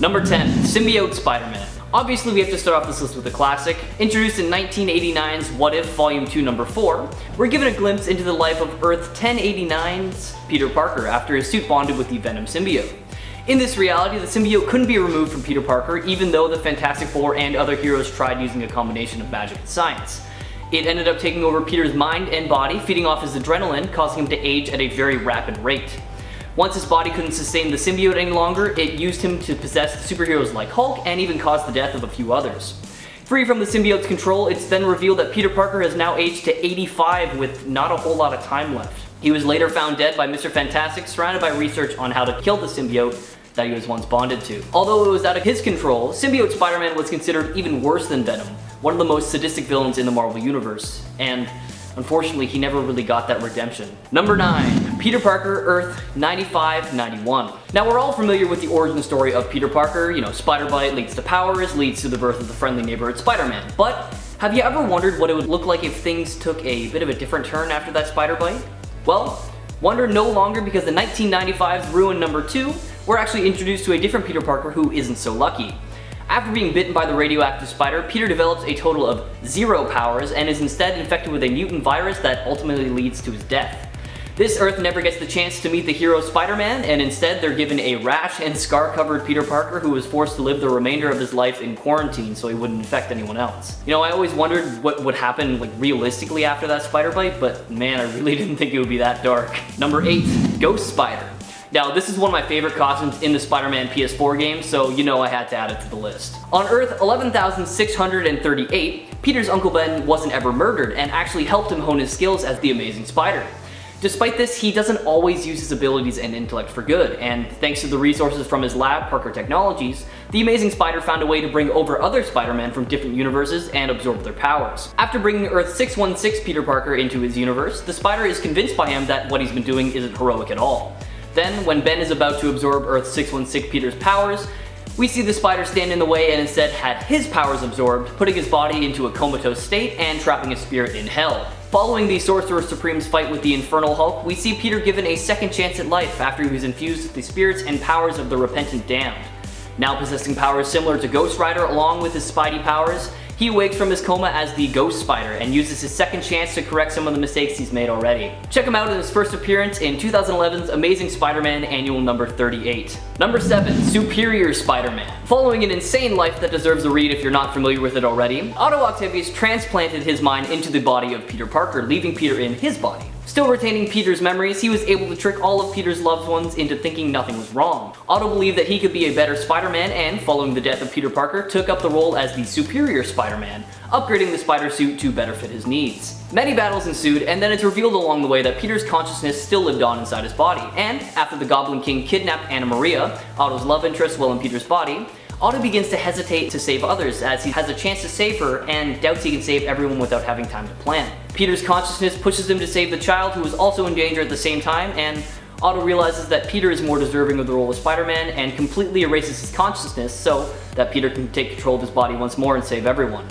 Number 10. Symbiote Spider-Man. Obviously we have to start off this list with a classic. Introduced in 1989's What If Volume 2 Number 4, we're given a glimpse into the life of Earth 1089's Peter Parker after his suit bonded with the Venom symbiote. In this reality, the symbiote couldn't be removed from Peter Parker even though the Fantastic Four and other heroes tried using a combination of magic and science. It ended up taking over Peter's mind and body, feeding off his adrenaline, causing him to age at a very rapid rate. Once his body couldn't sustain the symbiote any longer, it used him to possess superheroes like Hulk and even caused the death of a few others. Free from the symbiote's control, it's then revealed that Peter Parker has now aged to 85 with not a whole lot of time left. He was later found dead by Mr. Fantastic, surrounded by research on how to kill the symbiote that he was once bonded to. Although it was out of his control, Symbiote Spider-Man was considered even worse than Venom, one of the most sadistic villains in the Marvel Universe, and unfortunately he never really got that redemption. Number 9. Peter Parker, Earth 9591. Now we're all familiar with the origin story of Peter Parker, spider bite leads to powers, leads to the birth of the friendly neighborhood Spider-Man, but have you ever wondered what it would look like if things took a bit of a different turn after that spider bite? Well, wonder no longer, because in 1995's Ruin Number 2, we're actually introduced to a different Peter Parker who isn't so lucky. After being bitten by the radioactive spider, Peter develops a total of 0 powers and is instead infected with a mutant virus that ultimately leads to his death. This Earth never gets the chance to meet the hero Spider-Man, and instead they're given a rash and scar-covered Peter Parker who was forced to live the remainder of his life in quarantine so he wouldn't infect anyone else. I always wondered what would happen realistically after that spider bite, but man, I really didn't think it would be that dark. Number 8. Ghost Spider. Now, this is one of my favorite costumes in the Spider-Man PS4 game, so I had to add it to the list. On Earth 11,638, Peter's Uncle Ben wasn't ever murdered and actually helped him hone his skills as the Amazing Spider. Despite this, he doesn't always use his abilities and intellect for good, and thanks to the resources from his lab, Parker Technologies, the Amazing Spider found a way to bring over other Spider-Men from different universes and absorb their powers. After bringing Earth 616 Peter Parker into his universe, the Spider is convinced by him that what he's been doing isn't heroic at all. Then, when Ben is about to absorb Earth 616 Peter's powers, we see the Spider stand in the way and instead had his powers absorbed, putting his body into a comatose state and trapping his spirit in hell. Following the Sorcerer Supreme's fight with the Infernal Hulk, we see Peter given a second chance at life after he was infused with the spirits and powers of the Repentant Damned. Now possessing powers similar to Ghost Rider along with his Spidey powers, he awakes from his coma as the Ghost Spider and uses his second chance to correct some of the mistakes he's made already. Check him out in his first appearance in 2011's Amazing Spider-Man Annual Number 38. Number 7. Superior Spider-Man. Following an insane life that deserves a read if you're not familiar with it already, Otto Octavius transplanted his mind into the body of Peter Parker, leaving Peter in his body. Still retaining Peter's memories, he was able to trick all of Peter's loved ones into thinking nothing was wrong. Otto believed that he could be a better Spider-Man and, following the death of Peter Parker, took up the role as the Superior Spider-Man, upgrading the spider suit to better fit his needs. Many battles ensued, and then it's revealed along the way that Peter's consciousness still lived on inside his body, and after the Goblin King kidnapped Anna Maria, Otto's love interest while in Peter's body, Otto begins to hesitate to save others as he has a chance to save her and doubts he can save everyone without having time to plan. Peter's consciousness pushes him to save the child who is also in danger at the same time, and Otto realizes that Peter is more deserving of the role of Spider-Man and completely erases his consciousness so that Peter can take control of his body once more and save everyone.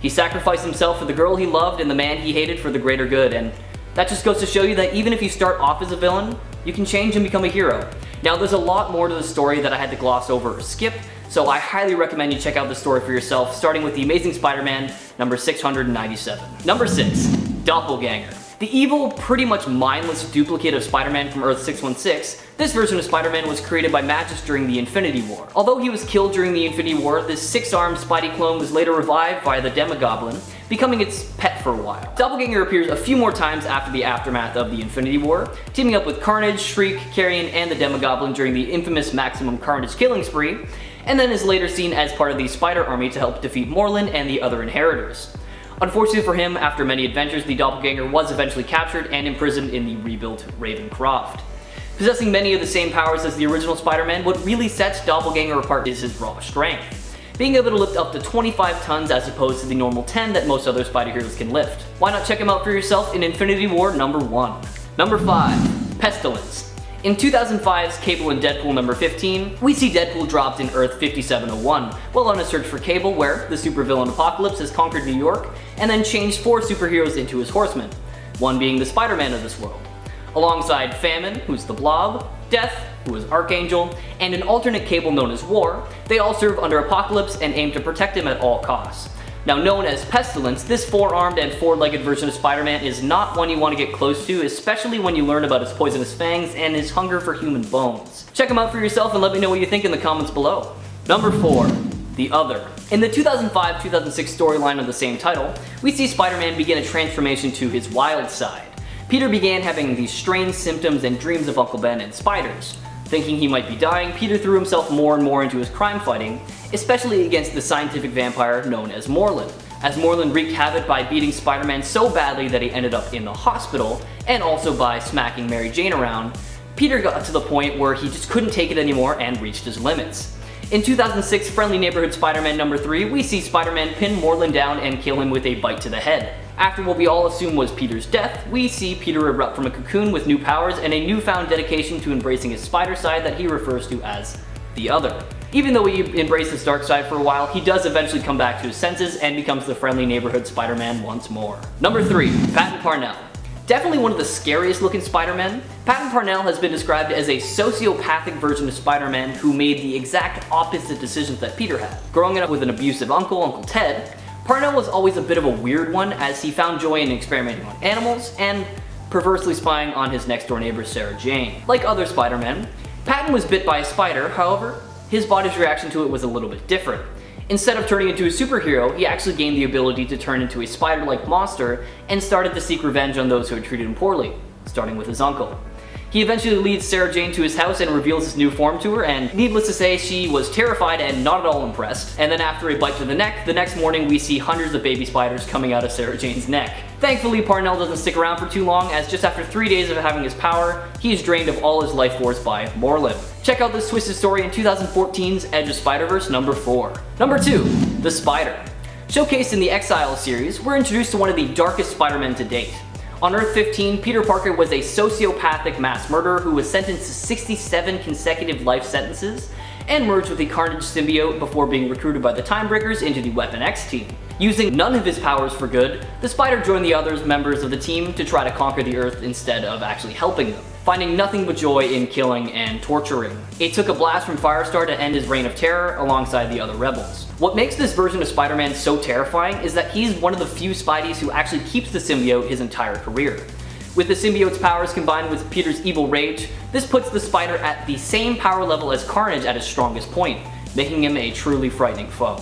He sacrificed himself for the girl he loved and the man he hated for the greater good, and that just goes to show you that even if you start off as a villain, you can change and become a hero. Now, there's a lot more to the story that I had to gloss over or skip, so I highly recommend you check out the story for yourself, starting with The Amazing Spider-Man number 697. Number 6. Doppelganger. The evil, pretty much mindless duplicate of Spider-Man from Earth 616, this version of Spider-Man was created by Magus during the Infinity War. Although he was killed during the Infinity War, this 6-armed Spidey clone was later revived by the Demogoblin, becoming its pet for a while. Doppelganger appears a few more times after the aftermath of the Infinity War, teaming up with Carnage, Shriek, Carrion, and the Demogoblin during the infamous Maximum Carnage killing spree, and then is later seen as part of the Spider Army to help defeat Morlun and the other Inheritors. Unfortunately for him, after many adventures, the Doppelganger was eventually captured and imprisoned in the rebuilt Ravencroft. Possessing many of the same powers as the original Spider-Man, what really sets Doppelganger apart is his raw strength. Being able to lift up to 25 tons as opposed to the normal 10 that most other Spider heroes can lift. Why not check him out for yourself in Infinity War number 1. Number 5. Pestilence. In 2005's Cable and Deadpool number 15, we see Deadpool dropped in Earth 5701, while on a search for Cable where the supervillain Apocalypse has conquered New York and then changed 4 superheroes into his horsemen, one being the Spider-Man of this world. Alongside Famine, who's the Blob, Death, who is Archangel, and an alternate Cable known as War. They all serve under Apocalypse and aim to protect him at all costs. Now, known as Pestilence, this four-armed and four-legged version of Spider-Man is not one you want to get close to, especially when you learn about his poisonous fangs and his hunger for human bones. Check him out for yourself and let me know what you think in the comments below. Number 4. The Other. In the 2005-2006 storyline of the same title, we see Spider-Man begin a transformation to his wild side. Peter began having these strange symptoms and dreams of Uncle Ben and spiders. Thinking he might be dying, Peter threw himself more and more into his crime fighting, especially against the scientific vampire known as Morlun, as Morlun wreaked havoc by beating Spider-Man so badly that he ended up in the hospital, and also by smacking Mary Jane around. Peter got to the point where he just couldn't take it anymore and reached his limits. In 2006 Friendly Neighborhood Spider-Man number 3, we see Spider-Man pin Morlun down and kill him with a bite to the head. After what we all assume was Peter's death, we see Peter erupt from a cocoon with new powers and a newfound dedication to embracing his spider side that he refers to as the Other. Even though he embraced his dark side for a while, he does eventually come back to his senses and becomes the Friendly Neighborhood Spider-Man once more. Number 3. Patton Parnell. Definitely one of the scariest looking Spider-Men, Patton Parnell has been described as a sociopathic version of Spider-Man who made the exact opposite decisions that Peter had. Growing up with an abusive uncle, Uncle Ted, Parnell was always a bit of a weird one as he found joy in experimenting on animals and perversely spying on his next door neighbor Sarah Jane. Like other Spider-Men, Patton was bit by a spider, however, his body's reaction to it was a little bit different. Instead of turning into a superhero, he actually gained the ability to turn into a spider-like monster and started to seek revenge on those who had treated him poorly, starting with his uncle. He eventually leads Sarah Jane to his house and reveals his new form to her, and needless to say, she was terrified and not at all impressed. And then after a bite to the neck, the next morning we see hundreds of baby spiders coming out of Sarah Jane's neck. Thankfully, Parnell doesn't stick around for too long, as just after 3 days of having his power, he is drained of all his life force by Morlun. Check out this twisted story in 2014's Edge of Spider-Verse number 4. Number 2. The Spider. Showcased in the Exile series, we're introduced to one of the darkest Spider-Men to date. On Earth 15, Peter Parker was a sociopathic mass murderer who was sentenced to 67 consecutive life sentences and merged with the Carnage symbiote before being recruited by the Timebreakers into the Weapon X team. Using none of his powers for good, the Spider joined the other members of the team to try to conquer the Earth instead of actually helping them, finding nothing but joy in killing and torturing. It took a blast from Firestar to end his reign of terror alongside the other rebels. What makes this version of Spider-Man so terrifying is that he's one of the few Spideys who actually keeps the symbiote his entire career. With the symbiote's powers combined with Peter's evil rage, this puts the Spider at the same power level as Carnage at his strongest point, making him a truly frightening foe.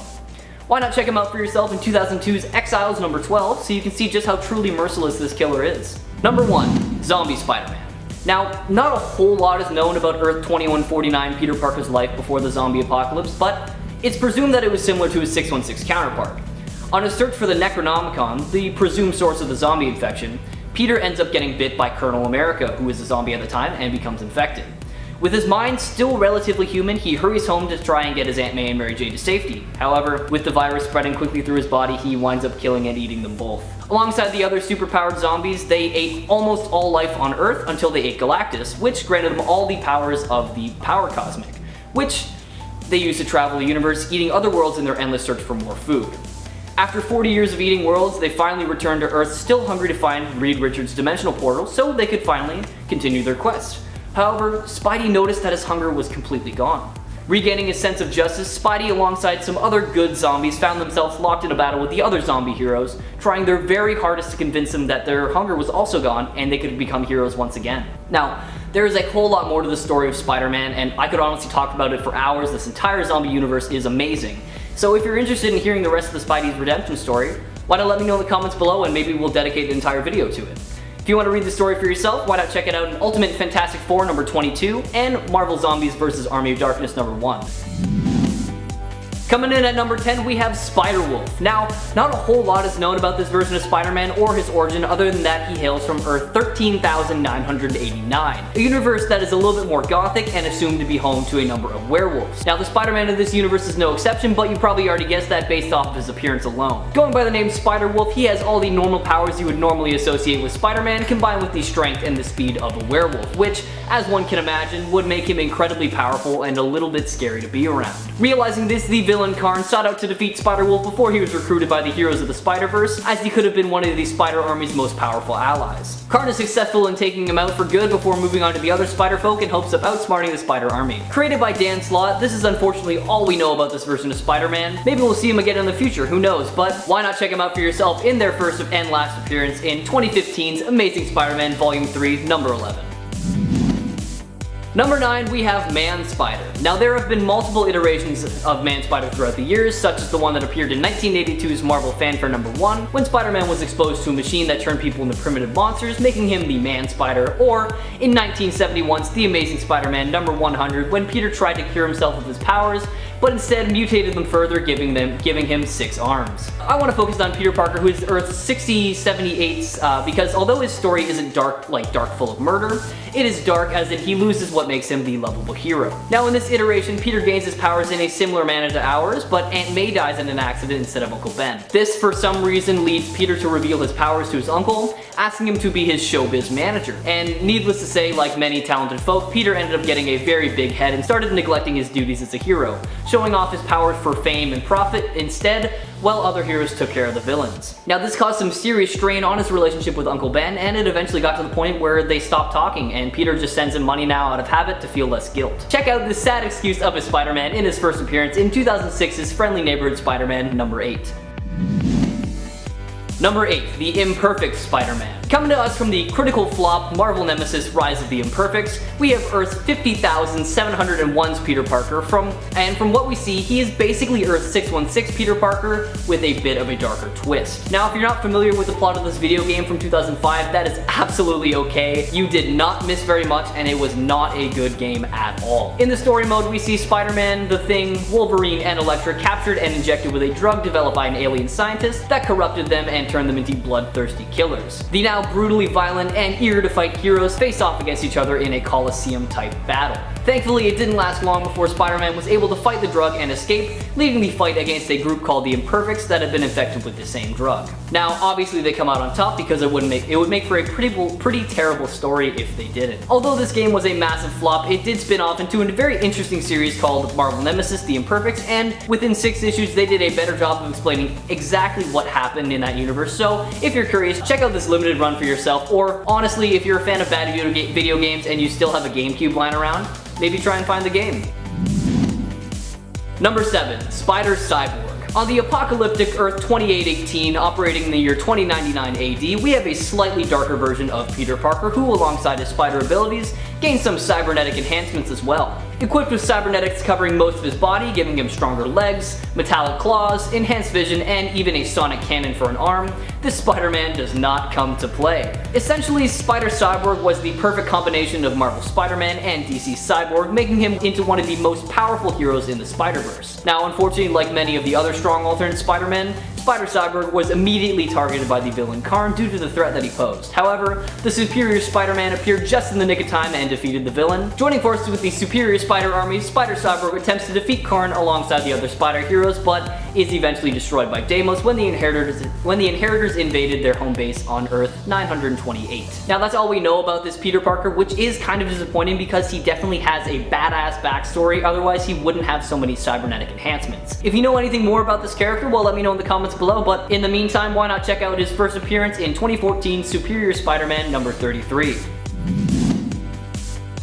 Why not check him out for yourself in 2002's Exiles number 12 so you can see just how truly merciless this killer is. Number 1. Zombie Spider-Man. Now, not a whole lot is known about Earth 2149 Peter Parker's life before the zombie apocalypse, but it's presumed that it was similar to his 616 counterpart. On his search for the Necronomicon, the presumed source of the zombie infection, Peter ends up getting bit by Colonel America, who is a zombie at the time, and becomes infected. With his mind still relatively human, he hurries home to try and get his Aunt May and Mary Jane to safety. However, with the virus spreading quickly through his body, he winds up killing and eating them both. Alongside the other superpowered zombies, they ate almost all life on Earth until they ate Galactus, which granted them all the powers of the Power Cosmic, which they used to travel the universe, eating other worlds in their endless search for more food. After 40 years of eating worlds, they finally returned to Earth, still hungry to find Reed Richards' dimensional portal so they could finally continue their quest. However, Spidey noticed that his hunger was completely gone. Regaining his sense of justice, Spidey alongside some other good zombies found themselves locked in a battle with the other zombie heroes, trying their very hardest to convince them that their hunger was also gone and they could become heroes once again. Now, there is a whole lot more to the story of Spider-Man, and I could honestly talk about it for hours. This entire zombie universe is amazing. So if you're interested in hearing the rest of the Spidey's redemption story, why not let me know in the comments below and maybe we'll dedicate an entire video to it. If you want to read the story for yourself, why not check it out in Ultimate Fantastic Four number 22 and Marvel Zombies vs. Army of Darkness number 1. Coming in at number 10, we have Spider-Wolf. Now, not a whole lot is known about this version of Spider-Man or his origin other than that he hails from Earth 13,989, a universe that is a little bit more gothic and assumed to be home to a number of werewolves. Now, the Spider-Man of this universe is no exception, but you probably already guessed that based off of his appearance alone. Going by the name Spider-Wolf, he has all the normal powers you would normally associate with Spider-Man combined with the strength and the speed of a werewolf, which, as one can imagine, would make him incredibly powerful and a little bit scary to be around. Realizing this, the villain villain Karn sought out to defeat Spider-Wolf before he was recruited by the heroes of the Spider-Verse, as he could have been one of the Spider Army's most powerful allies. Karn is successful in taking him out for good before moving on to the other Spider-Folk in hopes of outsmarting the Spider Army. Created by Dan Slott, this is unfortunately all we know about this version of Spider-Man. Maybe we'll see him again in the future, who knows, but why not check him out for yourself in their first and last appearance in 2015's Amazing Spider-Man Volume 3, number 11. Number 9, we have Man-Spider. Now there have been multiple iterations of Man-Spider throughout the years, such as the one that appeared in 1982's Marvel Fanfare number 1, when Spider-Man was exposed to a machine that turned people into primitive monsters, making him the Man-Spider, or in 1971's The Amazing Spider-Man number 100, when Peter tried to cure himself of his powers, but instead mutated them further, giving him 6 arms. I want to focus on Peter Parker, who is Earth's 6078, because although his story isn't dark full of murder, it is dark as in he loses what makes him the lovable hero. Now in this iteration, Peter gains his powers in a similar manner to ours, but Aunt May dies in an accident instead of Uncle Ben. This, for some reason, leads Peter to reveal his powers to his uncle, asking him to be his showbiz manager. And needless to say, like many talented folk, Peter ended up getting a very big head and started neglecting his duties as a hero, showing off his powers for fame and profit instead, while other heroes took care of the villains. Now this caused some serious strain on his relationship with Uncle Ben, and it eventually got to the point where they stopped talking, and Peter just sends him money now out of habit to feel less guilt. Check out the sad excuse of a Spider-Man in his first appearance in 2006's Friendly Neighborhood Spider-Man number 8. Number 8, the Imperfect Spider-Man. Coming to us from the critical flop Marvel Nemesis Rise of the Imperfects, we have Earth's 50,701's Peter Parker, and from what we see, he is basically Earth's 616 Peter Parker with a bit of a darker twist. Now if you're not familiar with the plot of this video game from 2005, that is absolutely okay. You did not miss very much, and it was not a good game at all. In the story mode, we see Spider-Man, the Thing, Wolverine, and Elektra captured and injected with a drug developed by an alien scientist that corrupted them and turned them into bloodthirsty killers. The now brutally violent and eager to fight heroes face off against each other in a Coliseum type battle. Thankfully, it didn't last long before Spider-Man was able to fight the drug and escape, leading the fight against a group called the Imperfects that had been infected with the same drug. Now, obviously they come out on top because it would make for a pretty terrible story if they didn't. Although this game was a massive flop, it did spin off into a very interesting series called Marvel Nemesis The Imperfects, and within 6 issues they did a better job of explaining exactly what happened in that universe. So if you're curious, check out this limited run for yourself, or honestly, if you're a fan of bad video games and you still have a GameCube lying around, maybe try and find the game. Number 7, Spider-CYBORG. On the apocalyptic Earth 2818, operating in the year 2099 AD, we have a slightly darker version of Peter Parker who, alongside his spider abilities, gains some cybernetic enhancements as well. Equipped with cybernetics covering most of his body, giving him stronger legs, metallic claws, enhanced vision, and even a sonic cannon for an arm, this Spider-Man does not come to play. Essentially, Spider-CYBORG was the perfect combination of Marvel Spider-Man and DC Cyborg, making him into one of the most powerful heroes in the Spider-Verse. Now, unfortunately, like many of the other strong alternate Spider-Men, Spider-CYBORG was immediately targeted by the villain Karn due to the threat that he posed. However, the superior Spider-Man appeared just in the nick of time and defeated the villain. Joining forces with the superior Spider Army, Spider-CYBORG attempts to defeat Karn alongside the other Spider heroes, but is eventually destroyed by Deimos when the Inheritors invaded their home base on Earth 928. Now that's all we know about this Peter Parker, which is kind of disappointing because he definitely has a badass backstory, otherwise he wouldn't have so many cybernetic enhancements. If you know anything more about this character, well, let me know in the comments below, but in the meantime, why not check out his first appearance in 2014 Superior Spider-Man number 33.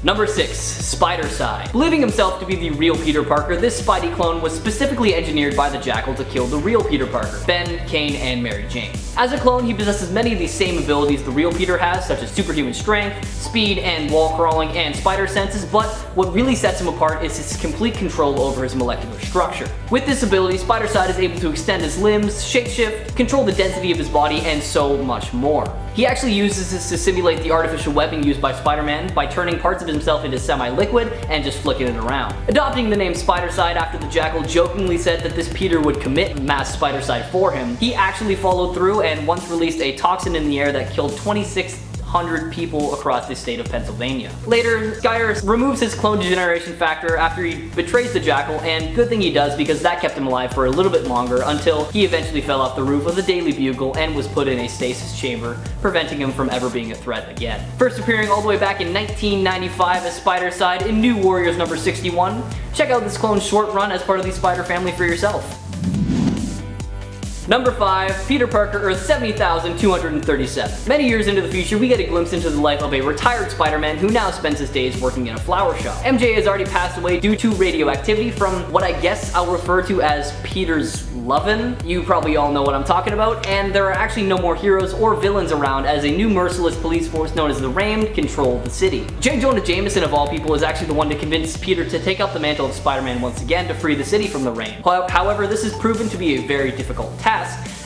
Number 6, Spider-CIDE. Believing himself to be the real Peter Parker, this Spidey clone was specifically engineered by the Jackal to kill the real Peter Parker, Ben, Kane, and Mary Jane. As a clone, he possesses many of the same abilities the real Peter has, such as superhuman strength, speed, and wall crawling, and spider senses, but what really sets him apart is his complete control over his molecular structure. With this ability, Spider-CIDE is able to extend his limbs, shapeshift, control the density of his body, and so much more. He actually uses this to simulate the artificial webbing used by Spider-Man by turning parts of himself into semi-liquid and just flicking it around. Adopting the name Spider-CIDE after the Jackal jokingly said that this Peter would commit mass Spider-CIDE for him, he actually followed through and once released a toxin in the air that killed 2,600 300 people across the state of Pennsylvania. Later, Guire removes his clone degeneration factor after he betrays the Jackal, and good thing he does because that kept him alive for a little bit longer until he eventually fell off the roof of the Daily Bugle and was put in a stasis chamber, preventing him from ever being a threat again. First appearing all the way back in 1995 as SPIDER-CYBORG in New Warriors number 61. Check out this clone's short run as part of the Spider family for yourself. Number 5, Peter Parker, Earth 70,237. Many years into the future, we get a glimpse into the life of a retired Spider-Man who now spends his days working in a flower shop. MJ has already passed away due to radioactivity from what I guess I'll refer to as Peter's lovin'. You probably all know what I'm talking about, and there are actually no more heroes or villains around as a new merciless police force known as the Rain control the city. J. Jonah Jameson of all people is actually the one to convince Peter to take up the mantle of Spider-Man once again to free the city from the Rain. However, this has proven to be a very difficult task,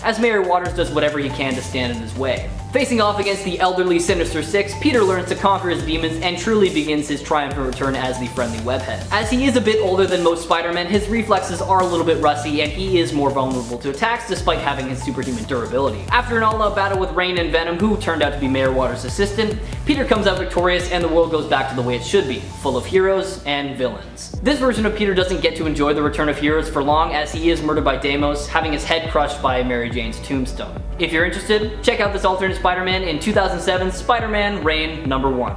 as Mayor Waters does whatever he can to stand in his way. Facing off against the elderly Sinister Six, Peter learns to conquer his demons and truly begins his triumphant return as the friendly webhead. As he is a bit older than most Spider-Men, his reflexes are a little bit rusty and he is more vulnerable to attacks despite having his superhuman durability. After an all-out battle with Rain and Venom, who turned out to be Mayor Waters' assistant, Peter comes out victorious and the world goes back to the way it should be, full of heroes and villains. This version of Peter doesn't get to enjoy the return of heroes for long as he is murdered by Deimos, having his head crushed by Mary Jane's tombstone. If you're interested, check out this alternate Spider-Man in 2007's Spider-Man Reign number 1.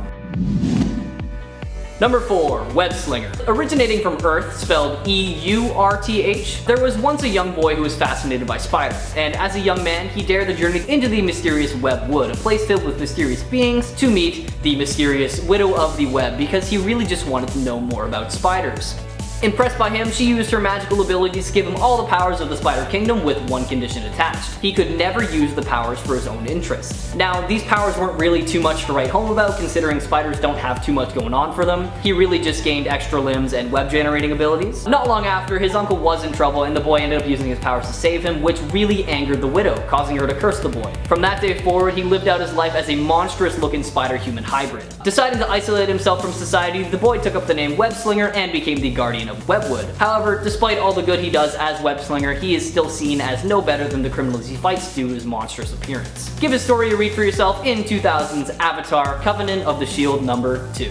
Number 4, WEB-SLINGER. Originating from Earth, spelled E-U-R-T-H, there was once a young boy who was fascinated by spiders, and as a young man, he dared the journey into the mysterious Web Wood, a place filled with mysterious beings, to meet the mysterious Widow of the Web because he really just wanted to know more about spiders. Impressed by him, she used her magical abilities to give him all the powers of the Spider Kingdom with one condition attached. He could never use the powers for his own interest. Now, these powers weren't really too much to write home about considering spiders don't have too much going on for them. He really just gained extra limbs and web generating abilities. Not long after, his uncle was in trouble and the boy ended up using his powers to save him, which really angered the widow, causing her to curse the boy. From that day forward, he lived out his life as a monstrous looking spider-human hybrid. Deciding to isolate himself from society, the boy took up the name Web-SLINGER and became the guardian of Webwood. However, despite all the good he does as Web-SLINGER, he is still seen as no better than the criminals he fights due to his monstrous appearance. Give his story a read for yourself in 2000's Avatar: Covenant of the Shield number 2.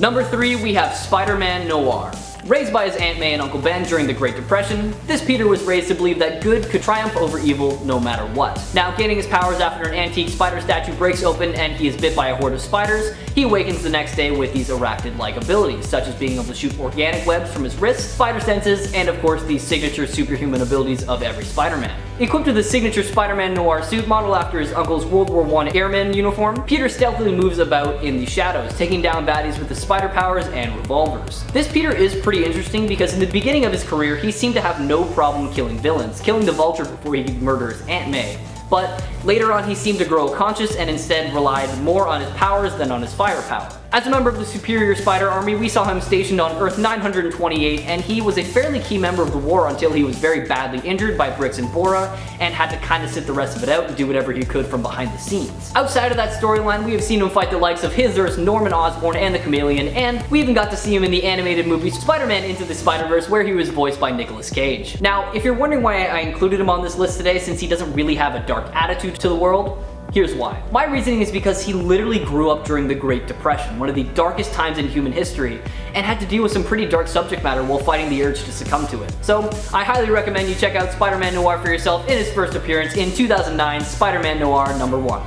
Number 3, we have Spider-Man Noir. Raised by his Aunt May and Uncle Ben during the Great Depression, this Peter was raised to believe that good could triumph over evil no matter what. Now, gaining his powers after an antique spider statue breaks open and he is bit by a horde of spiders, he awakens the next day with these arachnid-like abilities, such as being able to shoot organic webs from his wrists, spider senses, and of course the signature superhuman abilities of every Spider-Man. Equipped with the signature Spider-Man Noir suit modeled after his uncle's World War I airman uniform, Peter stealthily moves about in the shadows, taking down baddies with his spider powers and revolvers. This Peter is pretty interesting because in the beginning of his career, he seemed to have no problem killing villains, killing the Vulture before he could murder his Aunt May. But later on he seemed to grow conscious and instead relied more on his powers than on his firepower. As a member of the Superior Spider Army, we saw him stationed on Earth 928, and he was a fairly key member of the war until he was very badly injured by Bricks and Bora, and had to kinda sit the rest of it out and do whatever he could from behind the scenes. Outside of that storyline, we have seen him fight the likes of his Earth's Norman Osborn and the Chameleon, and we even got to see him in the animated movie Spider-Man Into the Spider-Verse, where he was voiced by Nicolas Cage. Now, if you're wondering why I included him on this list today since he doesn't really have a dark attitude to the world, here's why. My reasoning is because he literally grew up during the Great Depression, one of the darkest times in human history, and had to deal with some pretty dark subject matter while fighting the urge to succumb to it. So, I highly recommend you check out Spider-Man Noir for yourself in his first appearance in 2009's Spider-Man Noir number 1.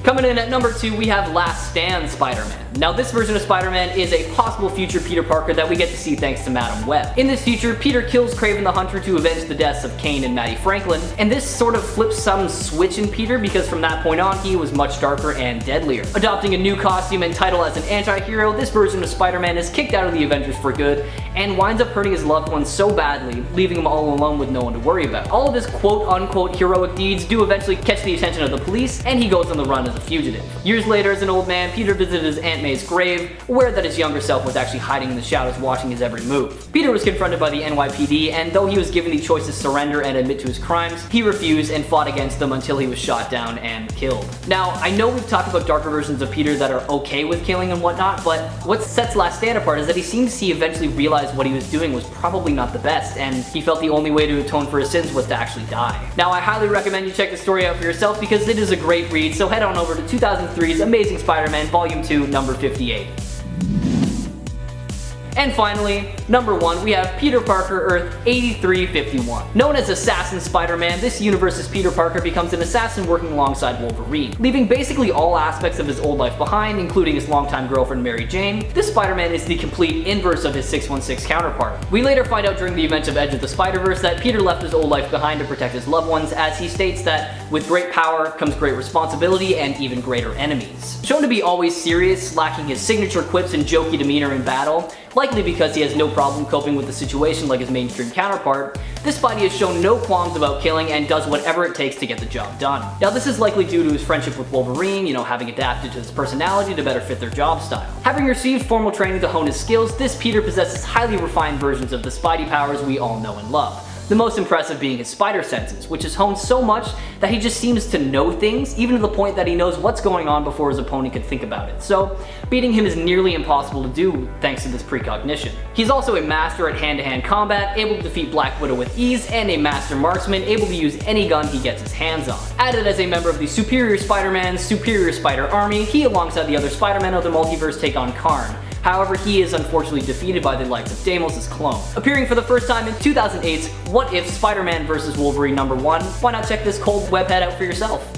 Coming in at number 2, we have Last Stand Spider-Man. Now, this version of Spider-Man is a possible future Peter Parker that we get to see thanks to Madam Web. In this future, Peter kills Kraven the Hunter to avenge the deaths of Kane and Maddie Franklin, and this sort of flips some switch in Peter because from that point on, he was much darker and deadlier. Adopting a new costume and title as an anti-hero, this version of Spider-Man is kicked out of the Avengers for good and winds up hurting his loved ones so badly, leaving him all alone with no one to worry about. All of his quote-unquote heroic deeds do eventually catch the attention of the police, and he goes on the run as a fugitive. Years later, as an old man, Peter visited his Aunt May May's grave, aware that his younger self was actually hiding in the shadows watching his every move. Peter was confronted by the NYPD, and though he was given the choice to surrender and admit to his crimes, he refused and fought against them until he was shot down and killed. Now, I know we've talked about darker versions of Peter that are okay with killing and whatnot, but what sets Last Stand apart is that he seems he eventually realized what he was doing was probably not the best, and he felt the only way to atone for his sins was to actually die. Now, I highly recommend you check the story out for yourself because it is a great read, so head on over to 2003's Amazing Spider-Man Volume 2, number 58. And finally, number 1, we have Peter Parker, Earth 8351. Known as Assassin Spider-Man, this universe's Peter Parker becomes an assassin working alongside Wolverine. Leaving basically all aspects of his old life behind, including his longtime girlfriend Mary Jane, this Spider-Man is the complete inverse of his 616 counterpart. We later find out during the events of Edge of the Spider-Verse that Peter left his old life behind to protect his loved ones, as he states that with great power comes great responsibility and even greater enemies. Shown to be always serious, lacking his signature quips and jokey demeanor in battle, likely because he has no problem coping with the situation like his mainstream counterpart, this Spidey has shown no qualms about killing and does whatever it takes to get the job done. Now this is likely due to his friendship with Wolverine, having adapted to his personality to better fit their job style. Having received formal training to hone his skills, this Peter possesses highly refined versions of the Spidey powers we all know and love. The most impressive being his spider senses, which is honed so much that he just seems to know things, even to the point that he knows what's going on before his opponent could think about it. So, beating him is nearly impossible to do thanks to this precognition. He's also a master at hand-to-hand combat, able to defeat Black Widow with ease, and a master marksman, able to use any gun he gets his hands on. Added as a member of the Superior Spider-Man's Superior Spider Army, he alongside the other Spider-Men of the multiverse take on Karn. However, he is unfortunately defeated by the likes of Deimos' clone. Appearing for the first time in 2008's What If Spider-Man vs. Wolverine number 1, why not check this cold webhead out for yourself?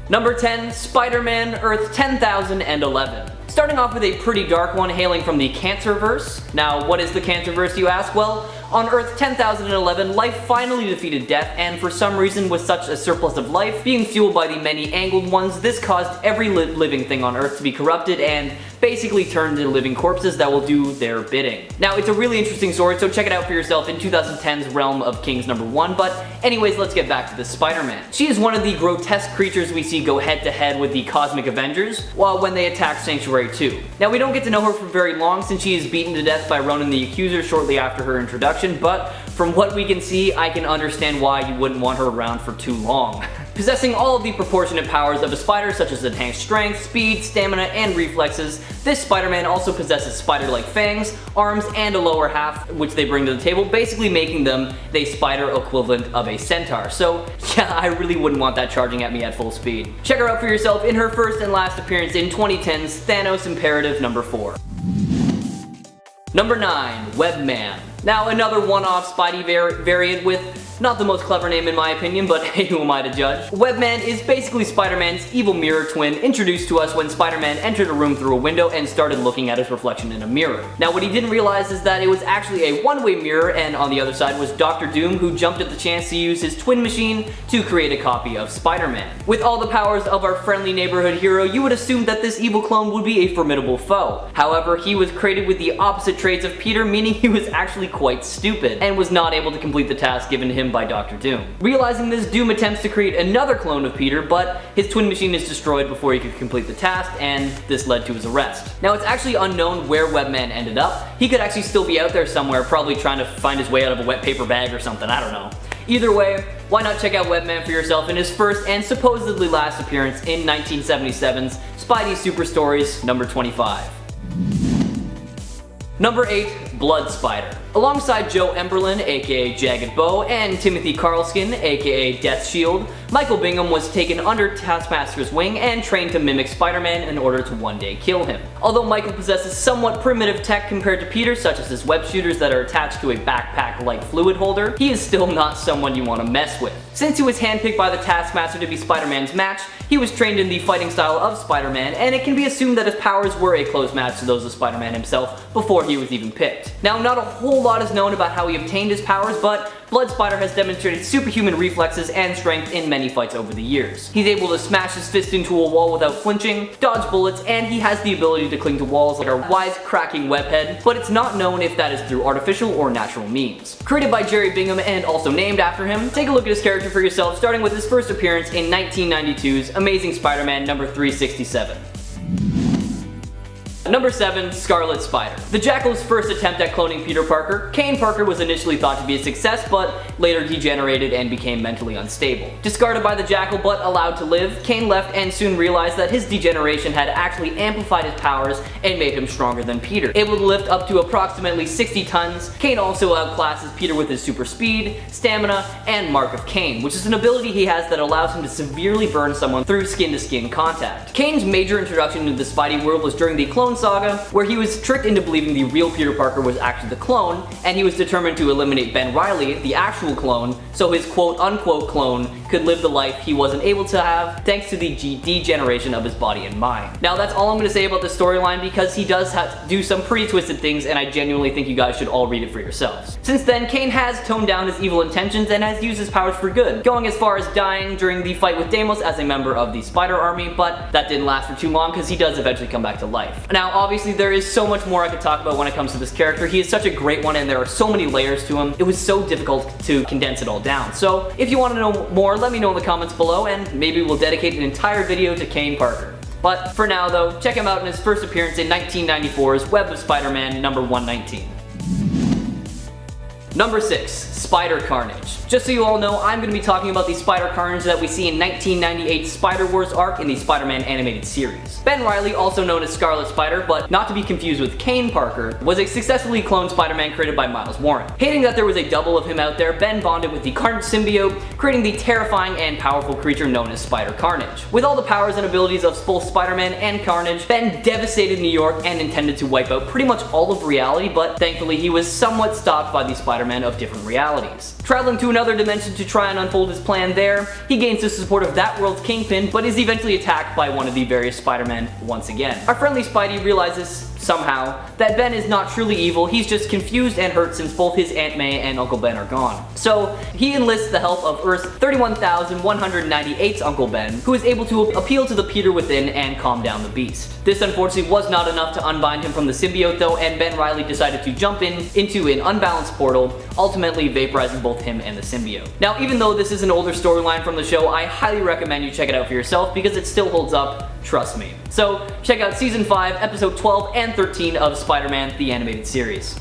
Number 10, Spider-Man Earth 10,011. Starting off with a pretty dark one hailing from the Cancerverse. Now, what is the Cancerverse, you ask? Well, on Earth 10,011, life finally defeated death, and for some reason with such a surplus of life, being fueled by the many angled ones, this caused every living thing on Earth to be corrupted and basically turned into living corpses that will do their bidding. Now, it's a really interesting story, so check it out for yourself in 2010's Realm of Kings number 1, but anyways, let's get back to the Spider-Man. She is one of the grotesque creatures we see go head to head with the Cosmic Avengers, while when they attack Sanctuary 2. Now, we don't get to know her for very long since she is beaten to death by Ronan the Accuser shortly after her introduction, but from what we can see, I can understand why you wouldn't want her around for too long. Possessing all of the proportionate powers of a spider, such as enhanced strength, speed, stamina, and reflexes, this Spider-Man also possesses spider-like fangs, arms, and a lower half, which they bring to the table, basically making them the spider equivalent of a centaur. So yeah, I really wouldn't want that charging at me at full speed. Check her out for yourself in her first and last appearance in 2010's Thanos Imperative number 4. Number 9, Webman. Now another one-off Spidey variant with not the most clever name in my opinion, but hey, who am I to judge? Webman is basically Spider-Man's evil mirror twin introduced to us when Spider-Man entered a room through a window and started looking at his reflection in a mirror. Now what he didn't realize is that it was actually a one-way mirror, and on the other side was Dr. Doom, who jumped at the chance to use his twin machine to create a copy of Spider-Man. With all the powers of our friendly neighborhood hero, you would assume that this evil clone would be a formidable foe. However, he was created with the opposite traits of Peter, meaning he was actually quite stupid, and was not able to complete the task given to him by Dr. Doom. Realizing this, Doom attempts to create another clone of Peter, but his twin machine is destroyed before he could complete the task, and this led to his arrest. Now it's actually unknown where Webman ended up. He could actually still be out there somewhere, probably trying to find his way out of a wet paper bag or something, I don't know. Either way, why not check out Webman for yourself in his first and supposedly last appearance in 1977's Spidey Super Stories number 25. Number 8, Blood Spider. Alongside Joe Emberlin, aka Jagged Bow, and Timothy Carlskin, aka Death Shield, Michael Bingham was taken under Taskmaster's wing and trained to mimic Spider-Man in order to one day kill him. Although Michael possesses somewhat primitive tech compared to Peter, such as his web shooters that are attached to a backpack-like fluid holder, he is still not someone you want to mess with. Since he was handpicked by the Taskmaster to be Spider-Man's match, he was trained in the fighting style of Spider-Man, and it can be assumed that his powers were a close match to those of Spider-Man himself before he was even picked. Now, not a whole lot is known about how he obtained his powers, but Blood Spider has demonstrated superhuman reflexes and strength in many fights over the years. He's able to smash his fist into a wall without flinching, dodge bullets, and he has the ability to cling to walls like our wise-cracking webhead, but it's not known if that is through artificial or natural means. Created by Jerry Bingham and also named after him, take a look at his character for yourself, starting with his first appearance in 1992's Amazing Spider-Man number 367. Number 7. Scarlet Spider. The Jackal's first attempt at cloning Peter Parker, Kane Parker was initially thought to be a success, but later degenerated and became mentally unstable. Discarded by the Jackal but allowed to live, Kane left and soon realized that his degeneration had actually amplified his powers and made him stronger than Peter. Able to lift up to approximately 60 tons, Kane also outclasses Peter with his super speed, stamina, and Mark of Kane, which is an ability he has that allows him to severely burn someone through skin-to-skin contact. Kane's major introduction into the Spidey world was during the Clone Saga, where he was tricked into believing the real Peter Parker was actually the clone, and he was determined to eliminate Ben Reilly, the actual clone, so his quote-unquote clone could live the life he wasn't able to have thanks to the degeneration of his body and mind. Now that's all I'm going to say about the storyline, because he does have to do some pretty twisted things, and I genuinely think you guys should all read it for yourselves. Since then, Kane has toned down his evil intentions and has used his powers for good, going as far as dying during the fight with Deimos as a member of the Spider Army, but that didn't last for too long because he does eventually come back to life. Now obviously there is so much more I could talk about when it comes to this character. He is such a great one and there are so many layers to him. It was so difficult to condense it all down. So if you want to know more, let me know in the comments below and maybe we'll dedicate an entire video to Kane Parker. But for now though, check him out in his first appearance in 1994's Web of Spider-Man number 119. Number 6. Spider-Carnage. Just so you all know, I'm going to be talking about the Spider-Carnage that we see in 1998's Spider-Wars arc in the Spider-Man animated series. Ben Reilly, also known as Scarlet Spider, but not to be confused with Kane Parker, was a successfully cloned Spider-Man created by Miles Warren. Hating that there was a double of him out there, Ben bonded with the Carnage symbiote, creating the terrifying and powerful creature known as Spider-Carnage. With all the powers and abilities of both Spider-Man and Carnage, Ben devastated New York and intended to wipe out pretty much all of reality, but thankfully he was somewhat stopped by the Spider-Man of different realities. Traveling to another dimension to try and unfold his plan there, he gains the support of that world's Kingpin, but is eventually attacked by one of the various Spider-Men once again. Our friendly Spidey realizes, somehow, that Ben is not truly evil, he's just confused and hurt since both his Aunt May and Uncle Ben are gone. So, he enlists the help of Earth's 31,198's Uncle Ben, who is able to appeal to the Peter within and calm down the beast. This unfortunately was not enough to unbind him from the symbiote though, and Ben Reilly decided to jump into an unbalanced portal, ultimately vaporizing both him and the symbiote. Now, even though this is an older storyline from the show, I highly recommend you check it out for yourself because it still holds up, trust me. So, check out Season 5, Episode 12 and 13 of Spider-Man the Animated Series.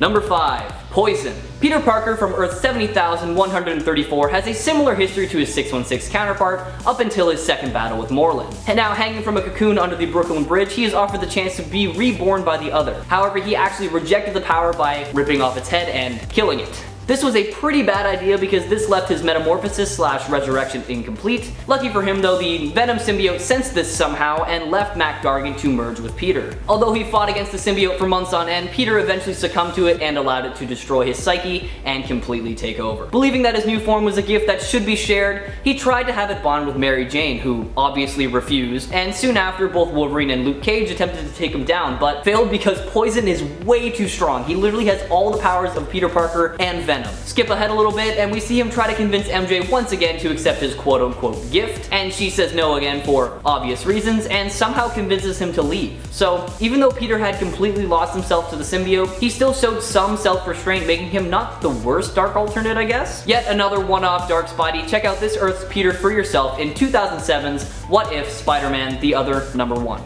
Number 5. Poison. Peter Parker from Earth 70,134 has a similar history to his 616 counterpart up until his second battle with Morlun. And now hanging from a cocoon under the Brooklyn Bridge, he is offered the chance to be reborn by the other. However, he actually rejected the power by ripping off its head and killing it. This was a pretty bad idea because this left his metamorphosis / resurrection incomplete. Lucky for him though, the Venom symbiote sensed this somehow and left Mac Gargan to merge with Peter. Although he fought against the symbiote for months on end, Peter eventually succumbed to it and allowed it to destroy his psyche and completely take over. Believing that his new form was a gift that should be shared, he tried to have it bond with Mary Jane, who obviously refused, and soon after both Wolverine and Luke Cage attempted to take him down, but failed because Poison is way too strong. He literally has all the powers of Peter Parker and Venom. Skip ahead a little bit and we see him try to convince MJ once again to accept his quote-unquote gift, and she says no again for obvious reasons and somehow convinces him to leave. So even though Peter had completely lost himself to the symbiote, he still showed some self-restraint, making him not the worst dark alternate, I guess. Yet another one-off dark Spidey. Check out this Earth's Peter for yourself in 2007's What If Spider-Man the Other number 1.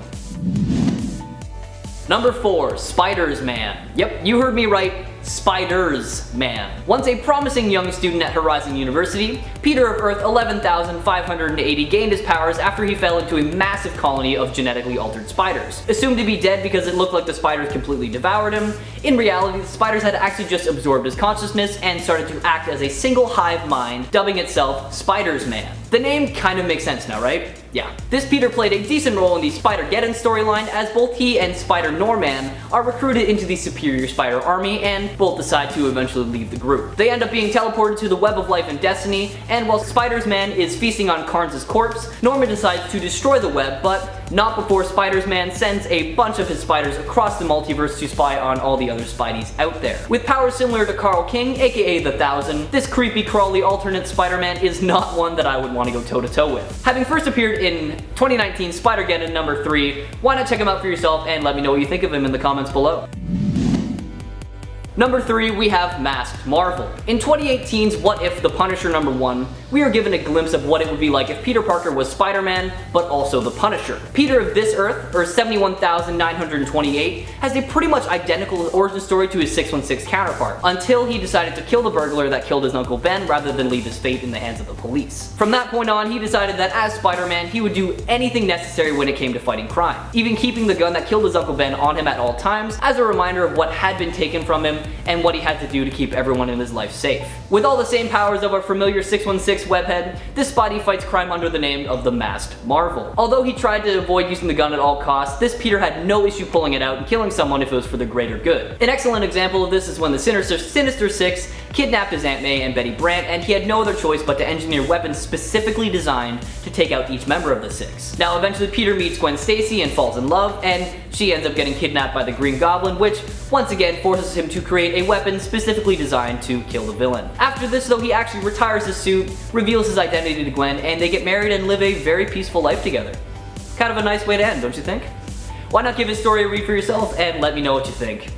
Number 4. Spiders-Man. Yep, you heard me right. Spiders-Man. Once a promising young student at Horizon University, Peter of Earth 11,580 gained his powers after he fell into a massive colony of genetically altered spiders. Assumed to be dead because it looked like the spiders completely devoured him, in reality the spiders had actually just absorbed his consciousness and started to act as a single hive mind, dubbing itself Spiders-Man. The name kind of makes sense now, right? Yeah. This Peter played a decent role in the Spider-Geddon storyline, as both he and Spider-Norman are recruited into the Superior Spider Army and both decide to eventually leave the group. They end up being teleported to the Web of Life and Destiny, and while Spiders-Man is feasting on Carnes' corpse, Norman decides to destroy the web, but not before Spiders-Man sends a bunch of his spiders across the multiverse to spy on all the other Spideys out there. With powers similar to Carl King, aka the Thousand, this creepy crawly alternate Spider-Man is not one that I would want to go toe-to-toe with. Having first appeared in 2019 Spider-Geddon number 3, why not check him out for yourself and let me know what you think of him in the comments below. Number 3, we have Masked Marvel. In 2018's What If the Punisher #1, we are given a glimpse of what it would be like if Peter Parker was Spider-Man, but also the Punisher. Peter of this Earth, or 71,928, has a pretty much identical origin story to his 616 counterpart, until he decided to kill the burglar that killed his Uncle Ben rather than leave his fate in the hands of the police. From that point on, he decided that as Spider-Man, he would do anything necessary when it came to fighting crime, even keeping the gun that killed his Uncle Ben on him at all times as a reminder of what had been taken from him and what he had to do to keep everyone in his life safe. With all the same powers of our familiar 616 webhead, this Spidey fights crime under the name of the Masked Marvel. Although he tried to avoid using the gun at all costs, this Peter had no issue pulling it out and killing someone if it was for the greater good. An excellent example of this is when the Sinister Six kidnapped his Aunt May and Betty Brant, and he had no other choice but to engineer weapons specifically designed to take out each member of the Six. Now eventually Peter meets Gwen Stacy and falls in love, and she ends up getting kidnapped by the Green Goblin, which once again forces him to create a weapon specifically designed to kill the villain. After this though, he actually retires his suit, reveals his identity to Gwen, and they get married and live a very peaceful life together. Kind of a nice way to end, don't you think? Why not give his story a read for yourself and let me know what you think.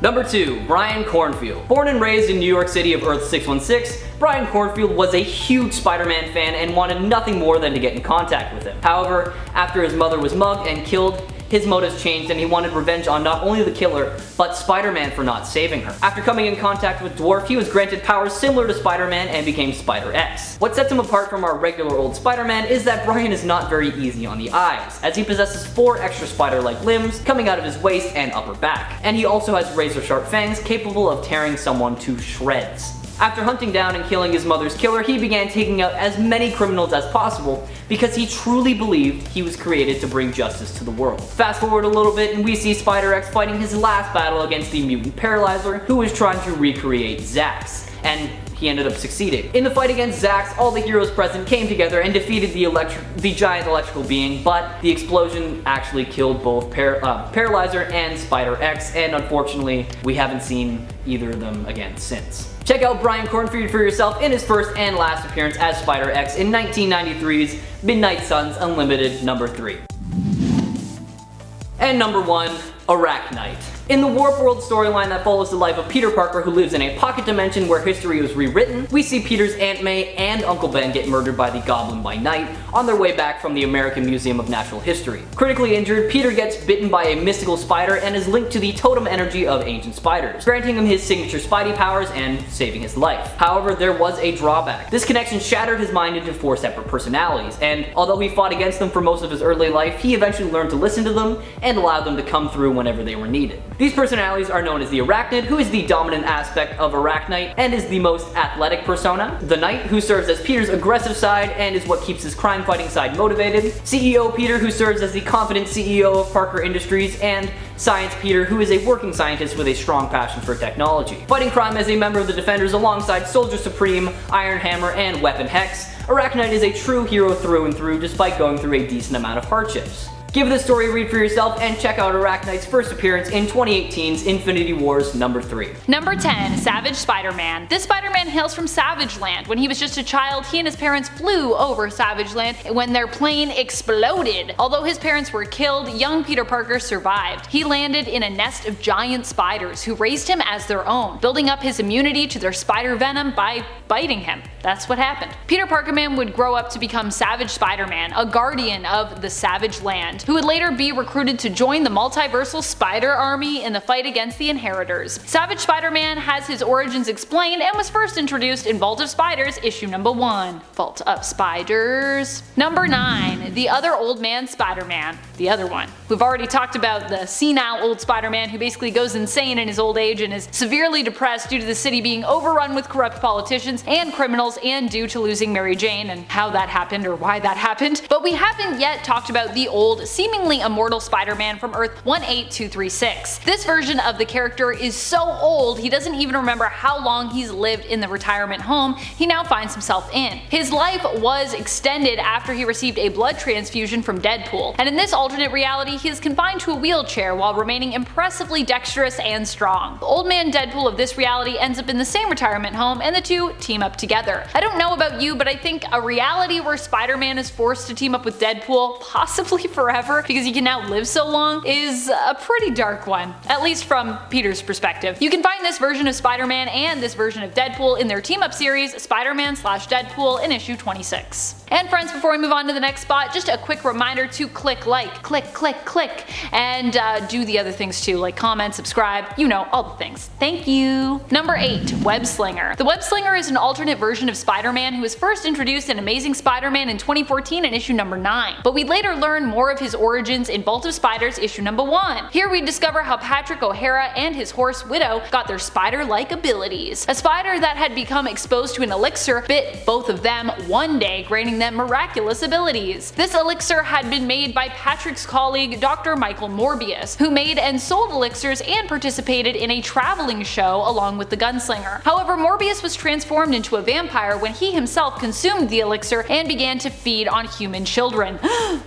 Number 2, Brian Kornfield. Born and raised in New York City of Earth 616, Brian Kornfield was a huge Spider-Man fan and wanted nothing more than to get in contact with him. However, after his mother was mugged and killed, his motives changed and he wanted revenge on not only the killer, but Spider-Man for not saving her. After coming in contact with Dwarf, he was granted powers similar to Spider-Man and became Spider-X. What sets him apart from our regular old Spider-Man is that Brian is not very easy on the eyes, as he possesses 4 extra spider-like limbs coming out of his waist and upper back. And he also has razor-sharp fangs capable of tearing someone to shreds. After hunting down and killing his mother's killer, he began taking out as many criminals as possible because he truly believed he was created to bring justice to the world. Fast forward a little bit and we see Spider-X fighting his last battle against the mutant Paralyzer, who was trying to recreate Zax, and he ended up succeeding. In the fight against Zax, all the heroes present came together and defeated the giant electrical being, but the explosion actually killed both Paralyzer and Spider-X, and unfortunately, we haven't seen either of them again since. Check out Brian Kornfield for yourself in his first and last appearance as Spider-X in 1993's Midnight Suns Unlimited number 3. And number 1, ARACHKNIGHT. In the Warp World storyline that follows the life of Peter Parker, who lives in a pocket dimension where history was rewritten, we see Peter's Aunt May and Uncle Ben get murdered by the Goblin by night on their way back from the American Museum of Natural History. Critically injured, Peter gets bitten by a mystical spider and is linked to the totem energy of ancient spiders, granting him his signature Spidey powers and saving his life. However, there was a drawback. This connection shattered his mind into 4 separate personalities, and although he fought against them for most of his early life, he eventually learned to listen to them and allowed them to come through whenever they were needed. These personalities are known as the Arachnid, who is the dominant aspect of ARACHKNIGHT and is the most athletic persona, the Knight, who serves as Peter's aggressive side and is what keeps his crime-fighting side motivated, CEO Peter, who serves as the confident CEO of Parker Industries, and Science Peter, who is a working scientist with a strong passion for technology. Fighting crime as a member of the Defenders alongside Soldier Supreme, Iron Hammer, and Weapon Hex, ARACHKNIGHT is a true hero through and through despite going through a decent amount of hardships. Give this story a read for yourself and check out ARACHKNIGHT's first appearance in 2018's Infinity Wars number 3. Number 10, Savage Spider-Man. This Spider-Man hails from Savage Land. When he was just a child, he and his parents flew over Savage Land when their plane exploded. Although his parents were killed, young Peter Parker survived. He landed in a nest of giant spiders who raised him as their own, building up his immunity to their spider venom by biting him. That's what happened. Peter Parkerman would grow up to become Savage Spider-Man, a guardian of the Savage Land, who would later be recruited to join the multiversal Spider Army in the fight against the Inheritors. Savage Spider-Man has his origins explained and was first introduced in Vault of Spiders issue number 1. Vault of Spiders. Number 9, the other old man Spider-Man. The other one. We've already talked about the senile old Spider-Man who basically goes insane in his old age and is severely depressed due to the city being overrun with corrupt politicians and criminals and due to losing Mary Jane and how that happened or why that happened. But we haven't yet talked about the old, seemingly immortal Spider-Man from Earth 18236. This version of the character is so old he doesn't even remember how long he's lived in the retirement home he now finds himself in. His life was extended after he received a blood transfusion from Deadpool, and in this alternate reality reality, he is confined to a wheelchair while remaining impressively dexterous and strong. The old man Deadpool of this reality ends up in the same retirement home, and the two team up together. I don't know about you, but I think a reality where Spider-Man is forced to team up with Deadpool, possibly forever because he can now live so long, is a pretty dark one, at least from Peter's perspective. You can find this version of Spider-Man and this version of Deadpool in their team-up series, Spider-Man/Deadpool in issue 26. And friends, before we move on to the next spot, just a quick reminder to click like, click, and do the other things too, like comment, subscribe, you know, all the things. Thank you. Number 8. Web-Slinger. The Web-Slinger is an alternate version of Spider-Man who was first introduced in Amazing Spider-Man in 2014 in issue number 9, but we'd later learn more of his origins in Vault of Spiders issue number 1. Here we discover how Patrick O'Hara and his horse Widow got their spider-like abilities. A spider that had become exposed to an elixir bit both of them one day, granting them miraculous abilities. This elixir had been made by Patrick's colleague Dr. Michael Morbius, who made and sold elixirs and participated in a traveling show along with the gunslinger. However, Morbius was transformed into a vampire when he himself consumed the elixir and began to feed on human children.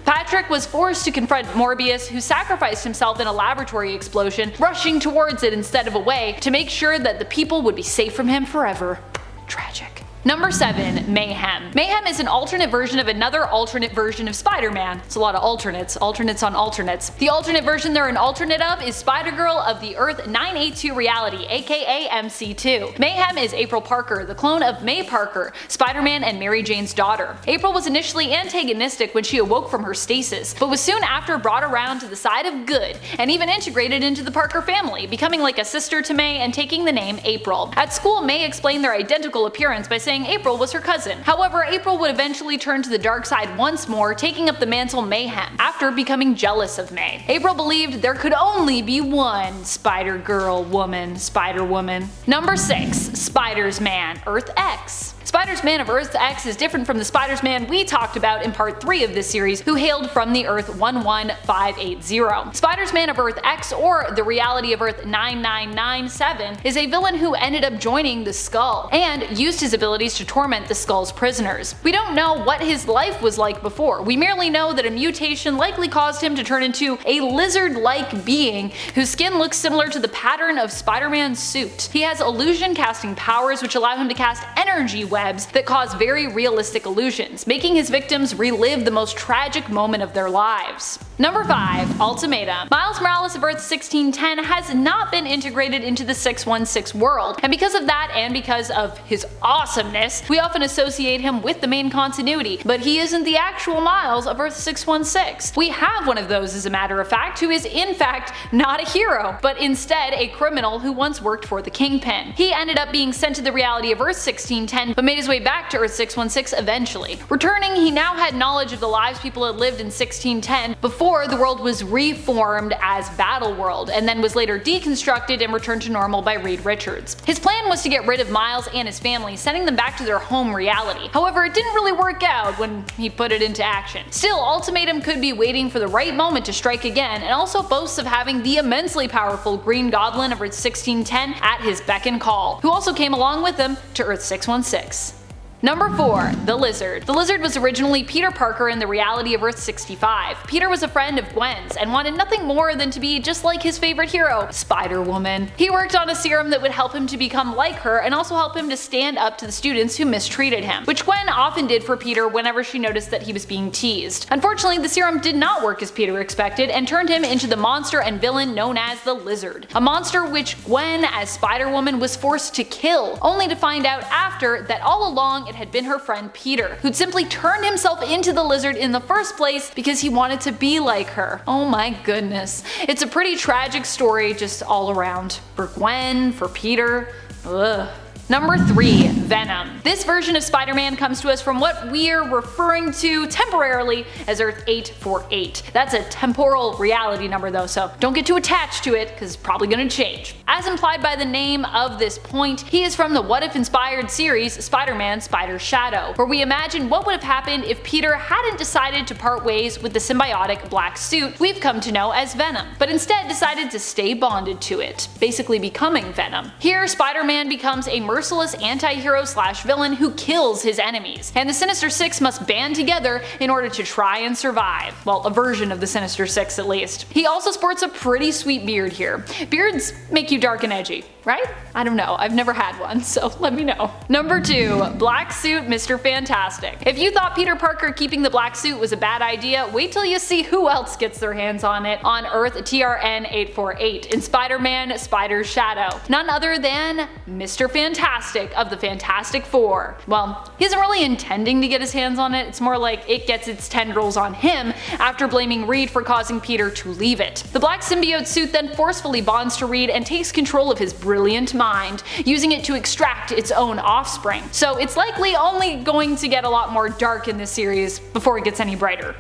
Patrick was forced to confront Morbius, who sacrificed himself in a laboratory explosion, rushing towards it instead of away to make sure that the people would be safe from him forever. Tragic. Number 7. Mayhem. Mayhem is an alternate version of another alternate version of Spider-Man. It's a lot of alternates on alternates. The alternate version they're an alternate of is Spider-Girl of the Earth 982 reality, aka MC2. Mayhem is April Parker, the clone of May Parker, Spider-Man and Mary Jane's daughter. April was initially antagonistic when she awoke from her stasis, but was soon after brought around to the side of good, and even integrated into the Parker family, becoming like a sister to May and taking the name April. At school, May explained their identical appearance by saying April was her cousin. However, April would eventually turn to the dark side once more, taking up the mantle Mayhem, after becoming jealous of May. April believed there could only be one Spider-Girl woman, Spider-Woman. Number 6. Spiders-Man, Earth X. Spiders-Man of Earth X is different from the Spiders-Man we talked about in part 3 of this series, who hailed from the Earth 11580. Spiders-Man of Earth X, or the reality of Earth 9997, is a villain who ended up joining the Skull, and used his abilities to torment the Skull's prisoners. We don't know what his life was like before, we merely know that a mutation likely caused him to turn into a lizard-like being whose skin looks similar to the pattern of Spider-Man's suit. He has illusion casting powers which allow him to cast energy webs that cause very realistic illusions, making his victims relive the most tragic moment of their lives. Number 5. Ultimatum. Miles Morales of Earth 1610 has not been integrated into the 616 world, and because of that and because of his awesomeness, we often associate him with the main continuity, but he isn't the actual Miles of Earth 616. We have one of those, as a matter of fact, who is in fact not a hero, but instead a criminal who once worked for the Kingpin. He ended up being sent to the reality of Earth 1610, but made his way back to Earth 616 eventually. Returning, he now had knowledge of the lives people had lived in 1610 before the world was reformed as Battle World, and then was later deconstructed and returned to normal by Reed Richards. His plan was to get rid of Miles and his family, sending them back to their home reality. However, it didn't really work out when he put it into action. Still, Ultimatum could be waiting for the right moment to strike again, and also boasts of having the immensely powerful Green Goblin of Earth 1610 at his beck and call, who also came along with him to Earth 616. Number 4. The Lizard. The Lizard was originally Peter Parker in the reality of Earth 65. Peter was a friend of Gwen's and wanted nothing more than to be just like his favorite hero, Spider-Woman. He worked on a serum that would help him to become like her and also help him to stand up to the students who mistreated him, which Gwen often did for Peter whenever she noticed that he was being teased. Unfortunately, the serum did not work as Peter expected and turned him into the monster and villain known as the Lizard. A monster which Gwen, as Spider-Woman, was forced to kill, only to find out after that all along it had been her friend Peter, who'd simply turned himself into the Lizard in the first place because he wanted to be like her. Oh my goodness. It's a pretty tragic story just all around. For Gwen, for Peter, ugh. Number 3. Venom. This version of Spider-Man comes to us from what we're referring to temporarily as Earth 848. That's a temporal reality number though, so don't get too attached to it because it's probably gonna change. As implied by the name of this point, he is from the What If inspired series Spider-Man Spider's Shadow, where we imagine what would have happened if Peter hadn't decided to part ways with the symbiotic black suit we've come to know as Venom, but instead decided to stay bonded to it, basically becoming Venom. Here, Spider-Man becomes a merciless anti-hero slash villain who kills his enemies, and the Sinister Six must band together in order to try and survive. Well, a version of the Sinister Six at least. He also sports a pretty sweet beard here. Beards make you dark and edgy, right? I don't know, I've never had one, so let me know. Number 2. Black Suit Mr. Fantastic. If you thought Peter Parker keeping the black suit was a bad idea, wait till you see who else gets their hands on it on Earth TRN-848 in Spider-Man Spider's Shadow. None other than Mr. Fantastic of the Fantastic Four. Well, he isn't really intending to get his hands on it, it's more like it gets its tendrils on him after blaming Reed for causing Peter to leave it. The black symbiote suit then forcefully bonds to Reed and takes control of his brilliant mind, using it to extract its own offspring. So it's likely only going to get a lot more dark in this series before it gets any brighter.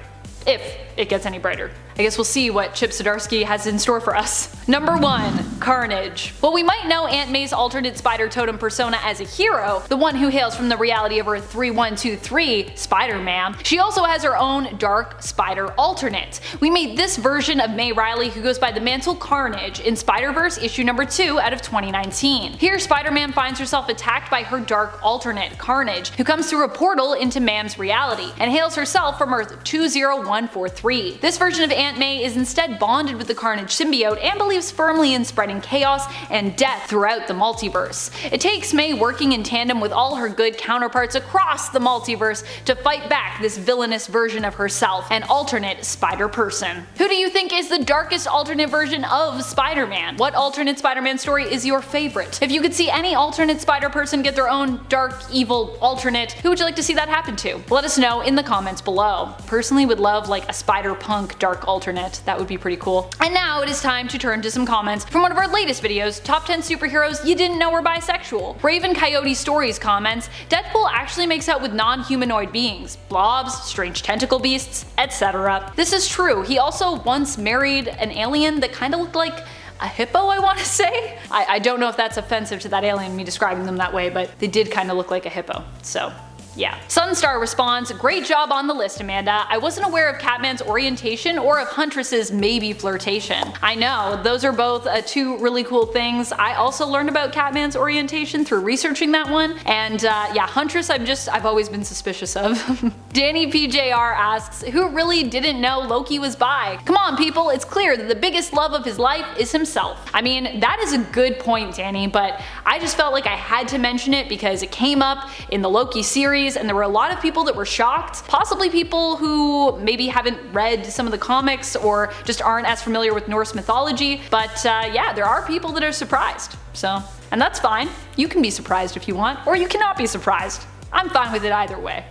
If it gets any brighter. I guess we'll see what Chip Zdarsky has in store for us. Number 1. Carnage. While we might know Aunt May's alternate spider totem persona as a hero, the one who hails from the reality of Earth 3123, Spider-Man, she also has her own dark spider alternate. We meet this version of May Riley who goes by the mantle Carnage in Spider-Verse issue number 2 out of 2019. Here Spider-Man finds herself attacked by her dark alternate, Carnage, who comes through a portal into Mam's reality, and hails herself from Earth 20143. This version of Aunt May is instead bonded with the Carnage symbiote and believes firmly in spreading chaos and death throughout the multiverse. It takes May working in tandem with all her good counterparts across the multiverse to fight back this villainous version of herself, an alternate Spider-Person. Who do you think is the darkest alternate version of Spider-Man? What alternate Spider-Man story is your favorite? If you could see any alternate Spider-Person get their own dark, evil alternate, who would you like to see that happen to? Let us know in the comments below. Personally would love like a Spider-Punk dark alternate, that would be pretty cool. And now it is time to turn to some comments from one of our latest videos, Top 10 Superheroes You Didn't Know Were Bisexual. Raven Coyote Stories comments, Deadpool actually makes out with non-humanoid beings, blobs, strange tentacle beasts, etc. This is true, he also once married an alien that kinda looked like a hippo, I want to say? I don't know if that's offensive to that alien, me describing them that way, but they did kinda look like a hippo, so yeah. Sunstar responds, great job on the list, Amanda. I wasn't aware of Catman's orientation or of Huntress's maybe flirtation. I know, those are both two really cool things. I also learned about Catman's orientation through researching that one, and yeah, Huntress I've always been suspicious of. Danny PJR asks, who really didn't know Loki was bi? Come on people, it's clear that the biggest love of his life is himself. I mean, that is a good point, Danny, but I just felt like I had to mention it because it came up in the Loki series and there were a lot of people that were shocked, possibly people who maybe haven't read some of the comics or just aren't as familiar with Norse mythology, but yeah, there are people that are surprised. So, and that's fine. You can be surprised if you want, or you cannot be surprised. I'm fine with it either way.